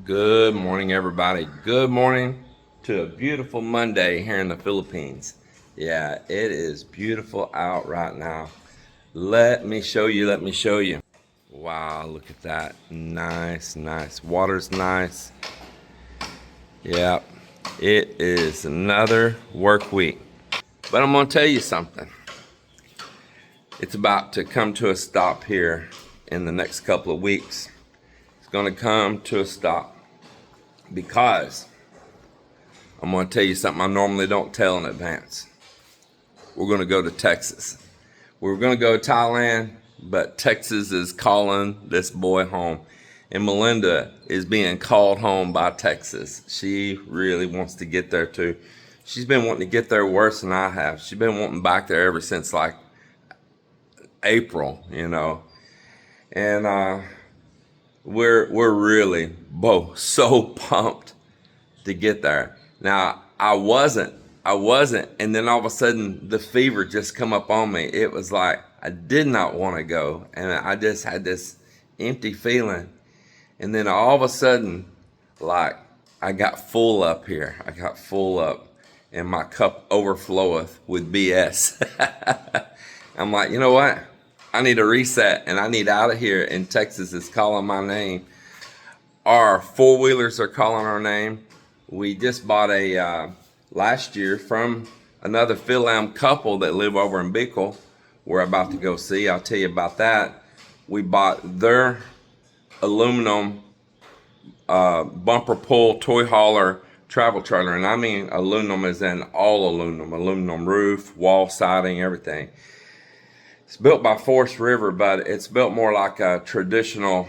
Good morning, everybody. Good morning to a beautiful Monday here in the Philippines. Yeah, it is beautiful out right now. Let me show you. Let me show you. Wow, look at that. Nice, nice. Water's nice. Yeah, it is another work week. But I'm going to tell you something. It's about to come to a stop here in the next couple of weeks. It's going to come to a stop because I'm going to tell you something I normally don't tell in advance. We're going to go to Texas. We were going to go to Thailand, but Texas is calling this boy home. And Melinda is being called home by Texas. She really wants to get there too. She's been wanting to get there worse than I have. She's been wanting back there ever since like April, And we're really both so pumped to get there. Now, I wasn't, and then all of a sudden the fever just come up on me. It was like I did not want to go, and I just had this empty feeling. And then all of a sudden, like I got full up here. I got full up, and my cup overfloweth with BS. I'm like, you know what? I need a reset, and I need out of here. And Texas is calling my name. Our four-wheelers are calling our name. We just bought a last year from another Philam couple that live over in Bickel. We're about to go see. I'll tell you about that. We bought their aluminum bumper pull toy hauler travel trailer, and I mean aluminum as in all aluminum roof, wall siding, everything. It's built by Forest River, but it's built more like a traditional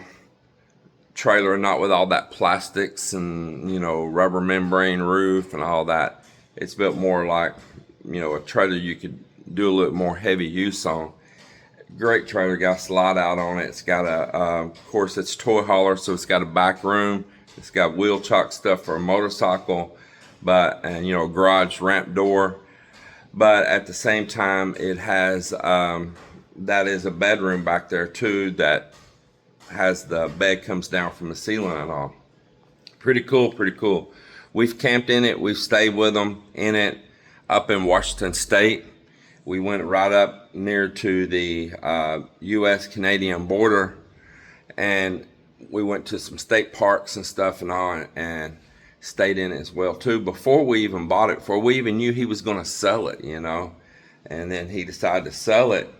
trailer, not with all that plastics and rubber membrane roof and all that. It's built more like a trailer you could do a little more heavy use on. Great trailer, got a slide out on it. It's got of course it's toy hauler, so it's got a back room. It's got wheel chock stuff for a motorcycle, and garage ramp door. But at the same time, it has that is a bedroom back there too, that has the bed comes down from the ceiling and all. Pretty cool. We've camped in it. We've stayed with them in it up in Washington State. We went right up near to the U.S.-Canadian border, and we went to some state parks and stuff and all, and stayed in it as well too. Before we even bought it, before we even knew he was going to sell it, and then he decided to sell it.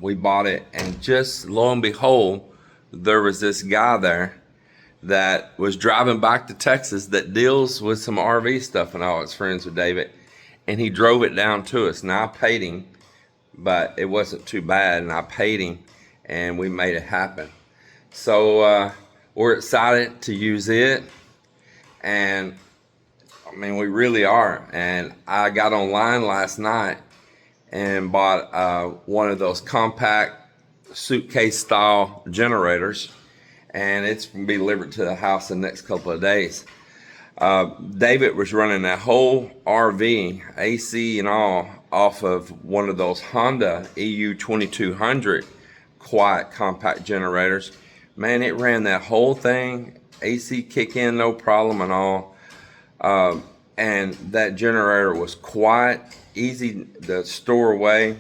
We bought it, and just lo and behold, there was this guy there that was driving back to Texas that deals with some RV stuff and all. It's friends with David, and he drove it down to us. Now I paid him, but it wasn't too bad, and I paid him, and we made it happen. So we're excited to use it, and I mean, we really are. And I got online last night and bought one of those compact suitcase style generators, and it's going to be delivered to the house in the next couple of days. David was running that whole RV, AC and all, off of one of those Honda EU 2200 quiet compact generators. Man, it ran that whole thing, AC kick in, no problem at all. And that generator was quiet, easy to store away,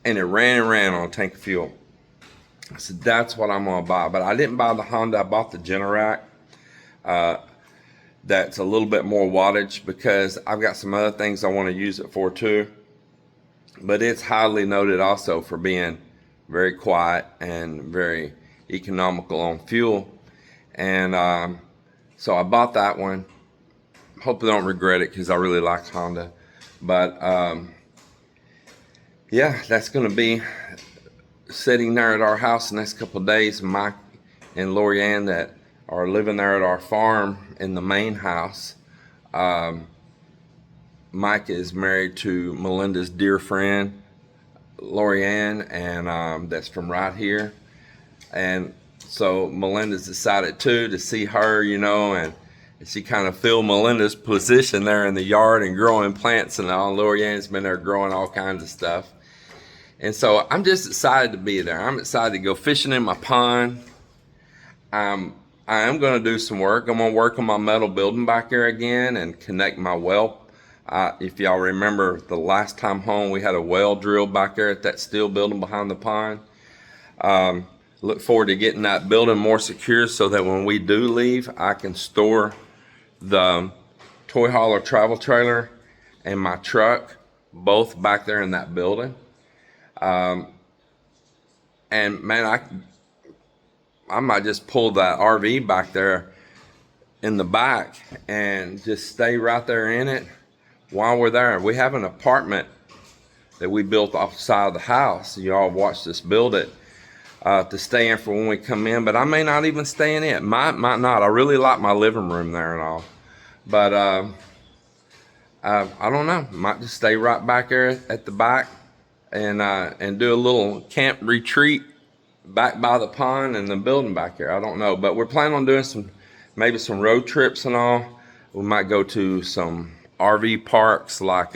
and it ran on a tank of fuel. I said, that's what I'm going to buy. But I didn't buy the Honda. I bought the Generac. That's a little bit more wattage because I've got some other things I want to use it for too. But it's highly noted also for being very quiet and very economical on fuel. And so I bought that one. Hope I don't regret it because I really like Honda. But yeah, that's going to be sitting there at our house the next couple of days. Mike and Lorianne that are living there at our farm in the main house. Mike is married to Melinda's dear friend, Lorianne, and that's from right here. And so Melinda's decided to see her, and she kind of filled Melinda's position there in the yard and growing plants and all. Lorianne's been there growing all kinds of stuff. And so I'm just excited to be there. I'm excited to go fishing in my pond. I'm I am going to do some work. I'm going to work on my metal building back there again and connect my well. If y'all remember the last time home, we had a well drilled back there at that steel building behind the pond. Look forward to getting that building more secure so that when we do leave, I can store the toy hauler travel trailer and my truck both back there in that building. And man, I might just pull that RV back there in the back and just stay right there in it while we're there. We have an apartment that we built off the side of the house. You all watched us build it to stay in for when we come in, but I may not even stay in it. Might not. I really like my living room there and all, but I don't know. Might just stay right back there at the back and do a little camp retreat back by the pond and the building back there. I don't know, but we're planning on doing maybe some road trips and all. We might go to some RV parks, like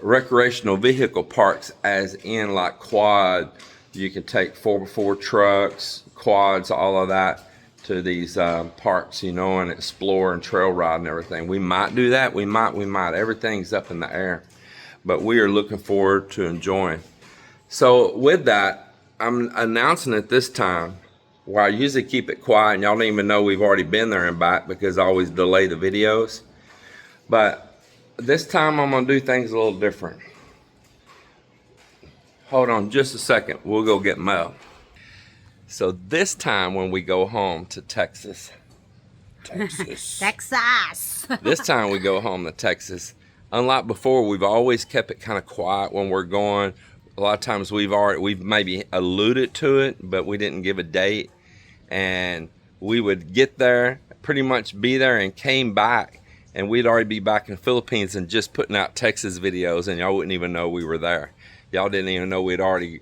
recreational vehicle parks, as in like quad. You can take 4x4 trucks, quads, all of that to these parks, and explore and trail ride and everything. We might do that. We might. Everything's up in the air, but we are looking forward to enjoying. So with that, I'm announcing it this time, where I usually keep it quiet and y'all don't even know we've already been there and back because I always delay the videos. But this time I'm going to do things a little different. Hold on just a second. We'll go get Mel. So this time when we go home to Texas. Texas. This time we go home to Texas. Unlike before, we've always kept it kind of quiet when we're going. A lot of times we've maybe alluded to it, but we didn't give a date. And we would get there, pretty much be there, and came back, and we'd already be back in the Philippines and just putting out Texas videos, and y'all wouldn't even know we were there. Y'all didn't even know we'd already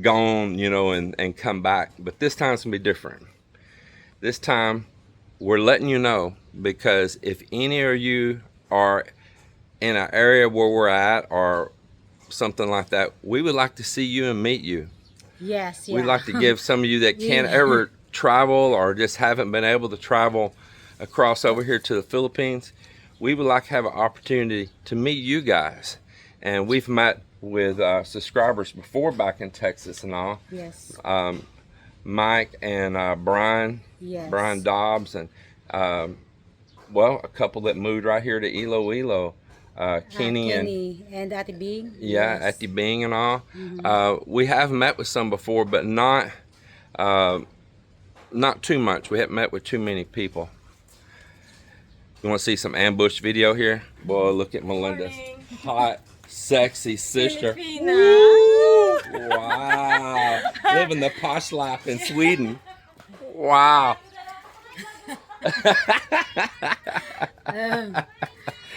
gone, and come back. But this time it's gonna be different. This time we're letting you know, because if any of you are in an area where we're at or something like that, we would like to see you and meet you. Yes, yeah. We'd like to give some of you that can't ever travel or just haven't been able to travel across over here to the Philippines, we would like to have an opportunity to meet you guys. And we've met with subscribers before back in Texas and all. Yes. Mike and Brian. Yes. Brian Dobbs and a couple that moved right here to Iloilo. Kenny and Ati Bing. Yeah, yes. Ati Bing and all. We have met with some before, but not too much. We haven't met with too many people. You want to see some ambush video here? Boy, look at Melinda's hot, sexy sister. Woo! Wow. Living the posh life in Sweden. Wow.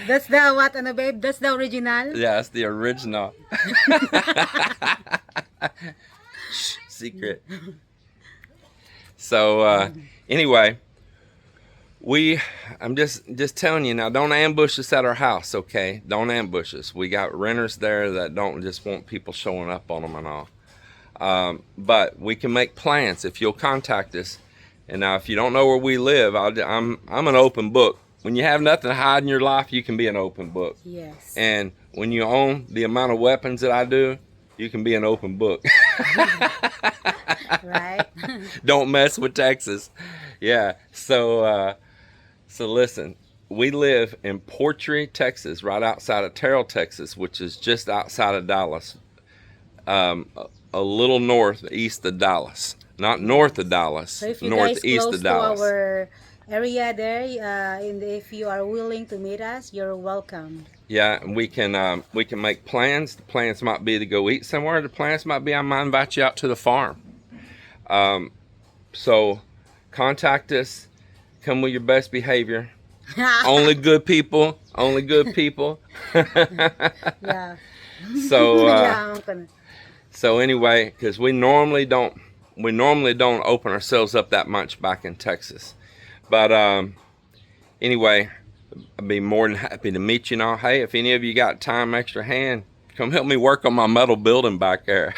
That's the what, babe? That's the original? Yeah, that's the original. Shh, secret. So, anyway, I'm just telling you now, don't ambush us at our house, okay? Don't ambush us. We got renters there that don't just want people showing up on them and all. But we can make plans if you'll contact us. And now, if you don't know where we live, I'm an open book. When you have nothing to hide in your life, you can be an open book. Yes. And when you own the amount of weapons that I do, you can be an open book. Right. Don't mess with Texas. Yeah. So listen, we live in Portree, Texas, right outside of Terrell, Texas, which is just outside of Dallas, a little northeast of Dallas. Not north of Dallas, So if you northeast guys close of Dallas. to our area there, and if you are willing to meet us, you're welcome. Yeah, and we can make plans. The plans might be to go eat somewhere. The plans might be I might invite you out to the farm. So contact us. Come with your best behavior. Only good people. Only good people. Yeah. So Yeah, I'm gonna- so anyway, because we normally don't open ourselves up that much back in Texas. But anyway, I'd be more than happy to meet you now. Hey, if any of you got time, extra hand, come help me work on my metal building back there.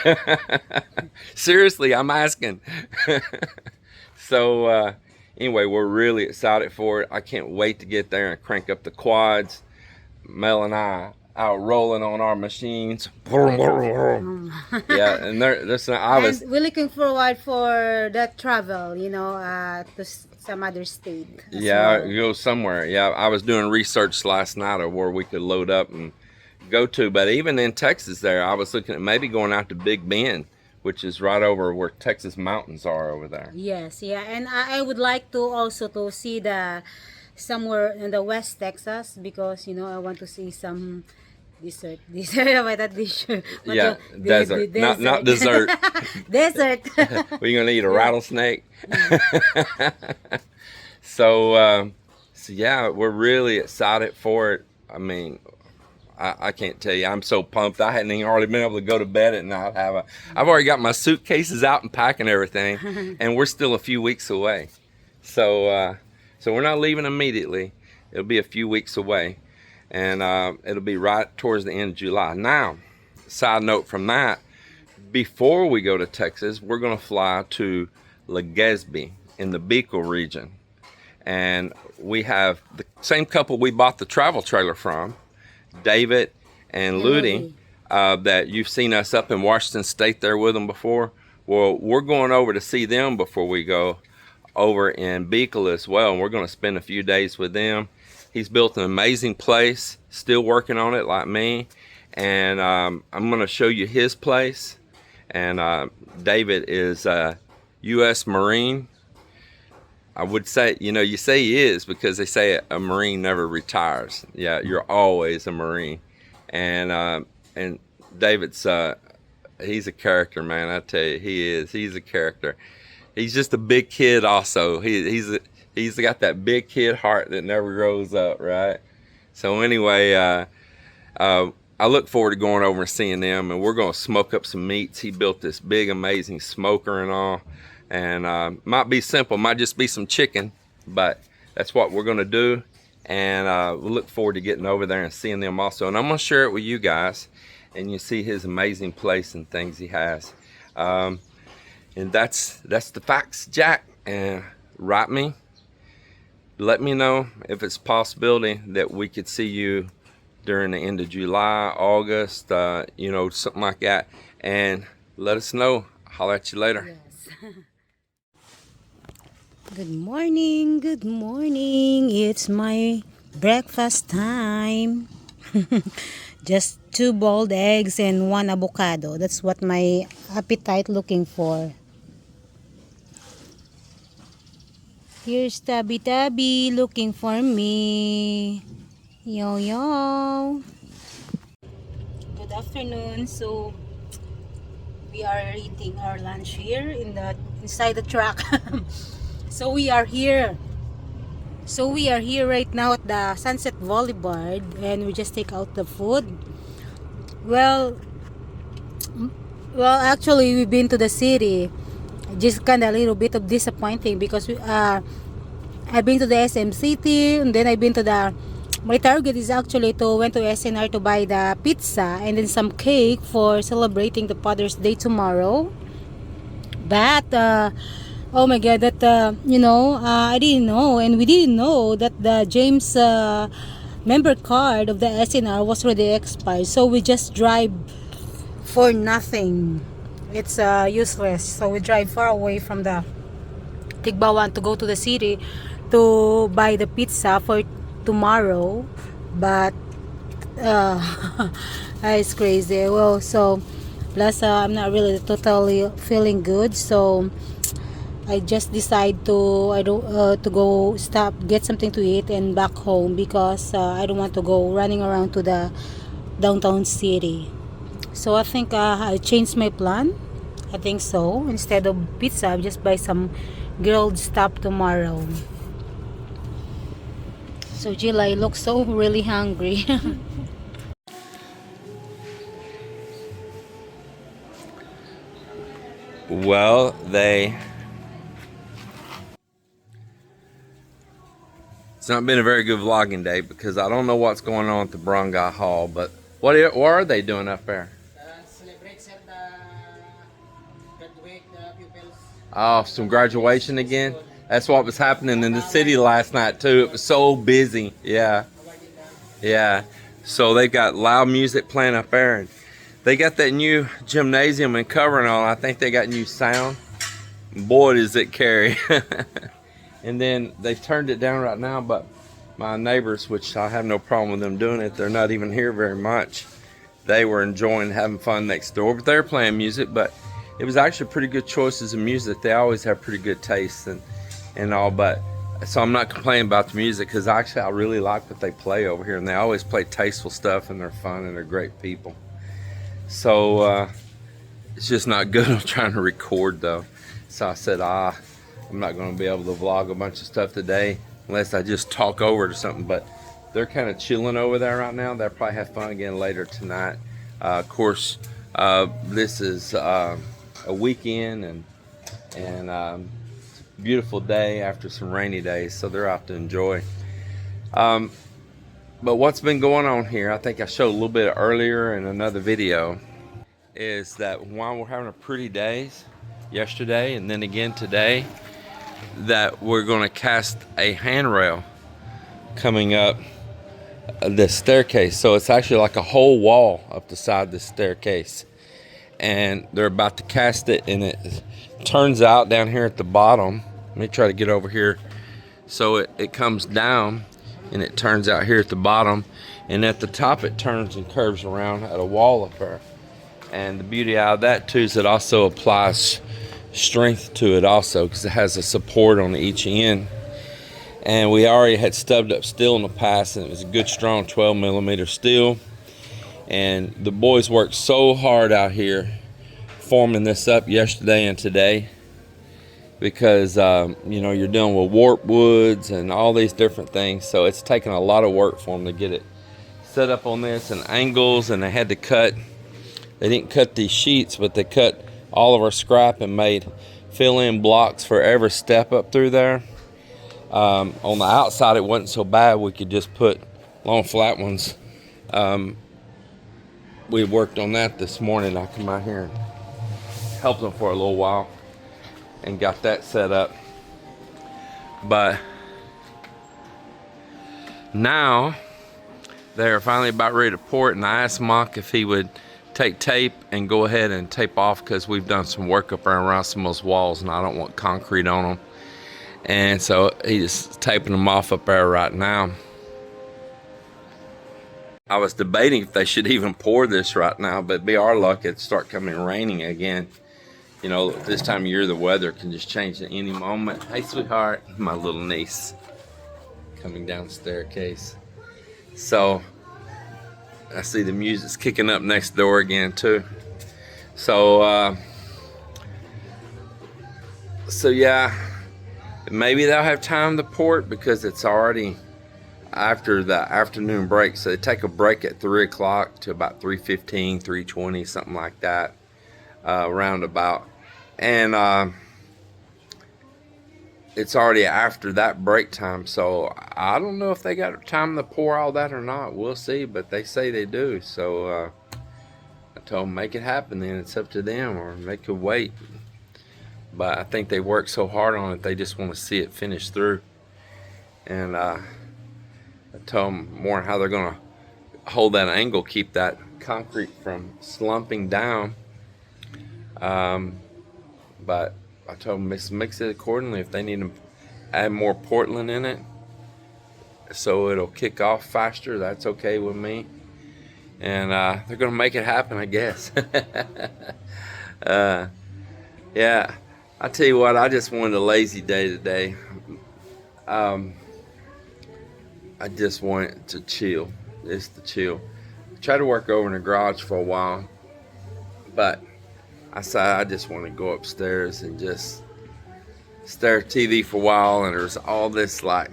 Seriously, I'm asking. So anyway, we're really excited for it. I can't wait to get there and crank up the quads. Mel and I out rolling on our machines. Yeah, and there's And we're looking forward for that travel, to some other state as yeah, well. go somewhere. Yeah, I was doing research last night of where we could load up and go to. But even in Texas there, I was looking at maybe going out to Big Bend, which is right over where Texas mountains are over there. Yes, yeah, and I would like to also to see the somewhere in the West Texas because I want to see some desert, but that dish, but Yeah, the desert, not dessert. desert. We're gonna eat a rattlesnake. So yeah, we're really excited for it. I mean, I can't tell you, I'm so pumped. I hadn't even already been able to go to bed at night. I've already got my suitcases out and packing everything, and we're still a few weeks away. So we're not leaving immediately. It'll be a few weeks away, and it'll be right towards the end of July. Now, side note from that, before we go to Texas, we're going to fly to Legesby in the Beagle region, and we have the same couple we bought the travel trailer from, David and Ludi, that you've seen us up in Washington State there with them before. Well, we're going over to see them before we go over in Beagle as well, and we're going to spend a few days with them. He's built an amazing place, still working on it like me, and I'm going to show you his place. And David is a U.S. Marine. I would say, you say he is because they say a Marine never retires. Yeah, you're always a Marine. And David's, he's a character, man. I tell you, he is. He's a character. He's just a big kid also. He's got that big kid heart that never grows up, right? So anyway, I look forward to going over and seeing them, and we're going to smoke up some meats. He built this big, amazing smoker and all. And might be simple, might just be some chicken, but that's what we're going to do. And we'll look forward to getting over there and seeing them also. And I'm going to share it with you guys, and you see his amazing place and things he has. And that's the facts, Jack. And write me. Let me know if it's a possibility that we could see you during the end of July, August, something like that. And let us know. Holler at you later. Yes. Good morning, good morning. It's my breakfast time. Just 2 boiled eggs and 1 avocado. That's what my appetite looking for. Here's Tabby Tabby looking for me. Yo yo. Good afternoon. So we are eating our lunch here inside the truck. So we are here right now at the Sunset Boulevard, and we just take out the food. Well, actually we've been to the city. Just kind of a little bit of disappointing because I've been to the SM City, and then I've been to my target is actually went to SNR to buy the pizza and then some cake for celebrating the Father's Day tomorrow. But oh my God, that I didn't know, and we didn't know that the James member card of the SNR was already expired. So we just drive for nothing. It's useless. So we drive far away from the Tigbawan to go to the city to buy the pizza for tomorrow. But it's crazy. Well, so plus I'm not really totally feeling good, so I just decide to go stop, get something to eat and back home because I don't want to go running around to the downtown city. So I think I changed my plan. I think so. Instead of pizza, I'll just buy some grilled stuff tomorrow. So Jill, I look so really hungry. Well, it's not been a very good vlogging day because I don't know what's going on at the Barangay Hall, but what are they doing up there? Celebrate the graduate pupils. Oh, some graduation again. That's what was happening in the city last night too. It was so busy. Yeah, yeah. So they got loud music playing up there, and they got that new gymnasium and covering on. I think they got new sound. Boy, does it carry. And then they turned it down right now, but my neighbors, which I have no problem with them doing it, they're not even here very much. They were enjoying having fun next door, but they're playing music. But it was actually pretty good choices of music. They always have pretty good taste and all. But so I'm not complaining about the music, because actually I really like what they play over here, and they always play tasteful stuff, and they're fun and they're great people. So it's just not good on trying to record though. So I said, I'm not going to be able to vlog a bunch of stuff today unless I just talk over it or something. But they're kind of chilling over there right now. They'll probably have fun again later tonight. Of course, this is a weekend, and it's a beautiful day after some rainy days, so they're out to enjoy. But what's been going on here, I think I showed a little bit earlier in another video, is that while we're having a pretty days yesterday and then again today, that we're going to cast a handrail coming up the staircase. So it's actually like a whole wall up the side of the staircase, and they're about to cast it, and it turns out down here at the bottom. Let me try to get over here. So it comes down and it turns out here at the bottom, and at the top it turns and curves around at a wall up there. And the beauty out of that too is it also applies strength to it also, because it has a support on each end. And we already had stubbed up steel in the past, and it was a good strong 12mm steel. And the boys worked so hard out here forming this up yesterday and today, because you know, you're dealing with warp woods and all these different things, so it's taken a lot of work for them to get it set up on this, and angles. And they had to cut, they didn't cut these sheets, but they cut all of our scrap and made fill-in blocks for every step up through there. On the outside it wasn't so bad, we could just put long flat ones. We worked on that this morning. I come out here and helped them for a little while and got that set up. But now they're finally about ready to pour it, and I asked Mock if he would take tape and go ahead and tape off, because we've done some work up around some of those walls and I don't want concrete on them. And so he's taping them off up there right now. I was debating if they should even pour this right now, but be our luck, it'd start coming raining again. You know, this time of year the weather can just change at any moment. Hey sweetheart, my little niece coming down the staircase. So I see the music's kicking up next door again too. So yeah, maybe they'll have time to pour it, because it's already after the afternoon break. So they take a break at 3 o'clock to about 3:15, 3:20, something like that, roundabout. And it's already after that break time, so I don't know if they got time to pour all that or not. We'll see, but they say they do. So I told them, make it happen then. It's up to them, or they could wait. But I think they worked so hard on it, they just want to see it finished through. And I told them more how they're going to hold that angle, keep that concrete from slumping down. But I told them mix it accordingly. If they need to add more Portland in it so it'll kick off faster, that's okay with me. And they're gonna make it happen, I guess. Yeah, I tell you what, I just wanted a lazy day today. I just wanted to chill, just to chill. I tried to work over in the garage for a while, but I said I just want to go upstairs and just stare at TV for a while. And there's all this like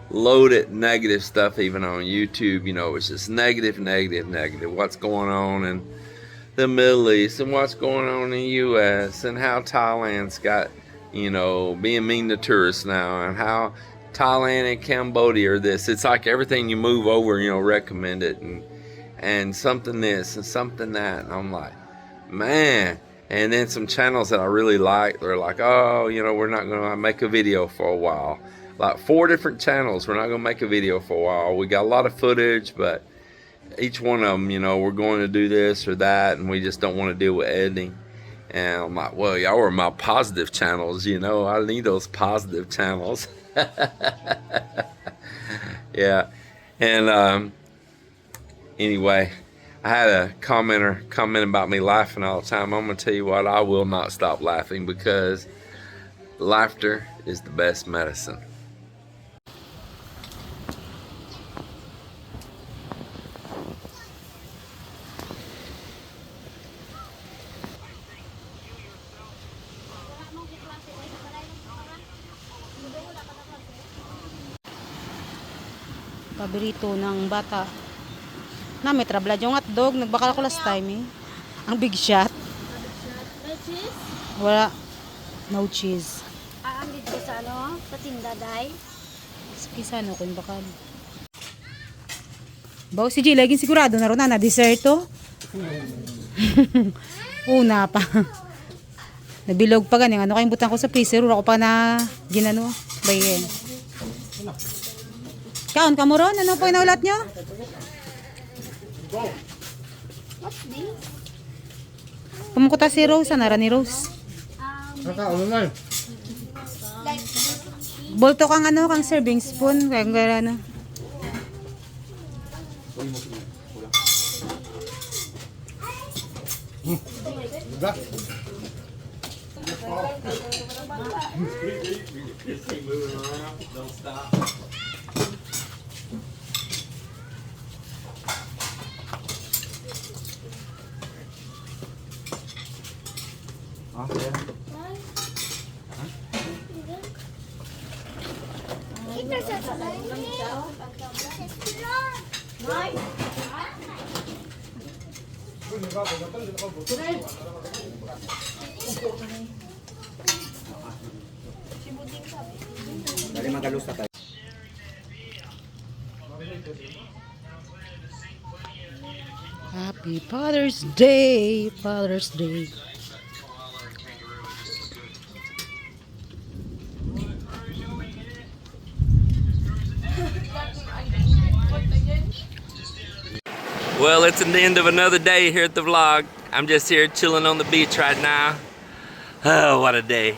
loaded negative stuff even on YouTube. You know, it's just negative. What's going on in the Middle East, and what's going on in the US, and how Thailand's got, you know, being mean to tourists now, and how Thailand and Cambodia are this. It's like everything you move over, you know, recommend it, and something this and something that. And I'm like, man. And then some channels that I really like, they're like, oh, you know, we're not gonna make a video for a while. Like 4 different channels, we're not gonna make a video for a while. We got a lot of footage, but each one of them, you know, we're going to do this or that, and we just don't want to deal with editing. And I'm like, well, y'all are my positive channels, you know, I need those positive channels. Yeah. And anyway, I had a commenter comment about me laughing all the time. I'm gonna tell you what, I will not stop laughing, because laughter is the best medicine. Paborito ng bata. Na may trablad yung hotdog. Nagbakal ako last time eh. Ang big shot. No cheese? Wala. No cheese. Ang dito sa ano? Patinda, day? Kisa ano kung bakal. Bawa si G, laging sigurado na ron na dessert to. Una pa. Nabilog pa ganing. Ano kayong butang ko sa freezer? Ura ko pa na ginano. Bayin. Kaon ka mo ron? Ano po inaulat nyo? What's this? Pumukuta si Rose. Anara ni Rose. Bolto kang ano, kang serving spoon. Kaya ano. Happy Father's Day, Father's Day. Well, it's the end of another day here at the vlog. I'm just here chilling on the beach right now. Oh, what a day.